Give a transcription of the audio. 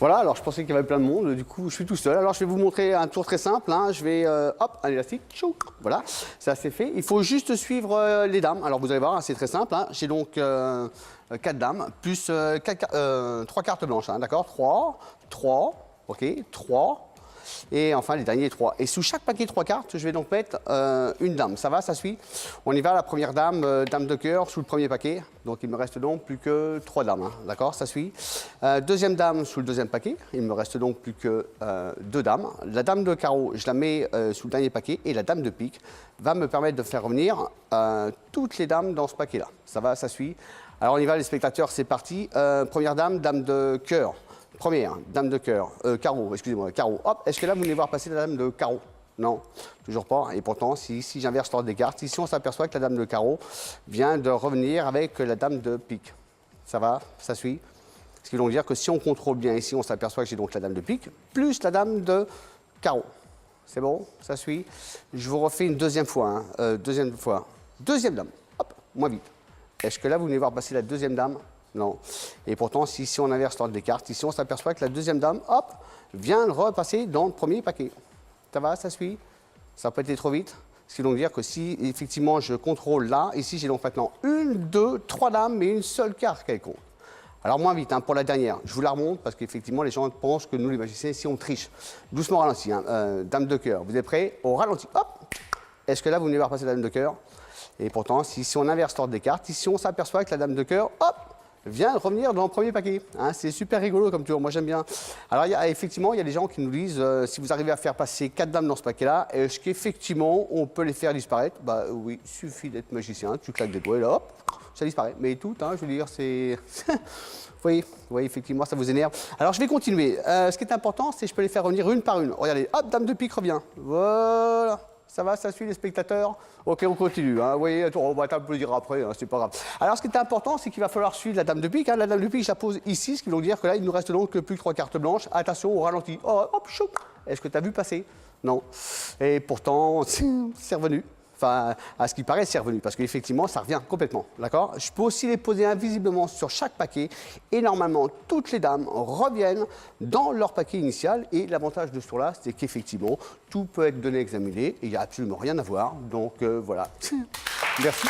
Voilà, alors je pensais qu'il y avait plein de monde, du coup je suis tout seul. Alors je vais vous montrer un tour très simple, hein. Je vais, hop, un élastique, tchou, voilà, ça c'est fait. Il faut juste suivre les dames. Alors vous allez voir, hein, c'est très simple, hein. J'ai donc 4 dames, plus 3 cartes blanches, hein, d'accord, 3, ok, 3. Et enfin, les derniers 3. Et sous chaque paquet de 3 cartes, je vais donc mettre une dame. Ça va, ça suit? On y va, la première dame, dame de cœur, sous le premier paquet. Donc, il me reste donc plus que 3 dames. Hein. D'accord, ça suit. Deuxième dame sous le deuxième paquet. Il me reste donc plus que 2 dames. La dame de carreau, je la mets sous le dernier paquet. Et la dame de pique va me permettre de faire revenir toutes les dames dans ce paquet-là. Ça va, ça suit. Alors, on y va, les spectateurs, c'est parti. Première dame, dame de cœur. Première, dame de cœur, carreau, excusez-moi, carreau. Hop, est-ce que là, vous venez voir passer la dame de carreau? Non, toujours pas. Et pourtant, si j'inverse l'ordre des cartes, ici, on s'aperçoit que la dame de carreau vient de revenir avec la dame de pique. Ça va? Ça suit? Ce qui veut donc dire que si on contrôle bien ici, on s'aperçoit que j'ai donc la dame de pique, plus la dame de carreau. C'est bon? Ça suit? Je vous refais une deuxième fois. Hein. Deuxième fois. Deuxième dame. Hop, moins vite. Est-ce que là, vous venez voir passer la deuxième dame? Non. Et pourtant, si on inverse l'ordre des cartes, ici, on s'aperçoit que la deuxième dame, hop, vient de repasser dans le premier paquet. Ça va, ça suit? Ça n'a pas été trop vite? Ce qui veut donc dire que si, effectivement, je contrôle là, ici, j'ai donc maintenant 1, 2, 3 dames, mais une seule carte qu'elle compte. Alors, moins vite, hein, pour la dernière. Je vous la remonte parce qu'effectivement, les gens pensent que nous, les magiciens, ici, on triche. Doucement ralenti, hein. Dame de cœur. Vous êtes prêts? Au ralenti. Hop! Est-ce que là, vous venez voir passer la dame de cœur? Et pourtant, si on inverse l'ordre des cartes, ici, on s'aperçoit que la dame de cœur, hop, vient de revenir dans le premier paquet. Hein, c'est super rigolo comme tour, moi j'aime bien. Alors effectivement, il y a des gens qui nous disent, si vous arrivez à faire passer 4 dames dans ce paquet-là, est-ce qu'effectivement on peut les faire disparaître? Bah oui, il suffit d'être magicien, tu claques des doigts et là, hop, ça disparaît. Mais tout, hein, je veux dire, c'est... vous voyez, effectivement, ça vous énerve. Alors je vais continuer. Ce qui est important, c'est que je peux les faire revenir une par une. Regardez, hop, dame de pique revient. Voilà. Ça va, ça suit les spectateurs? Ok, on continue. Hein. Vous voyez, on va t'applaudir après, hein, c'est pas grave. Alors, ce qui est important, c'est qu'il va falloir suivre la dame de pique. Hein. La dame de pique, je la pose ici, ce qui veut dire que là, il nous reste donc plus que 3 cartes blanches. Attention au ralenti. Oh, hop, chou. Est-ce que tu as vu passer? Non. Et pourtant, c'est revenu. Enfin, à ce qui paraît, c'est revenu, parce qu'effectivement, ça revient complètement, d'accord? Je peux aussi les poser invisiblement sur chaque paquet, et normalement, toutes les dames reviennent dans leur paquet initial, et l'avantage de ce tour-là, c'est qu'effectivement, tout peut être donné, examiné, et il n'y a absolument rien à voir, donc voilà. Merci.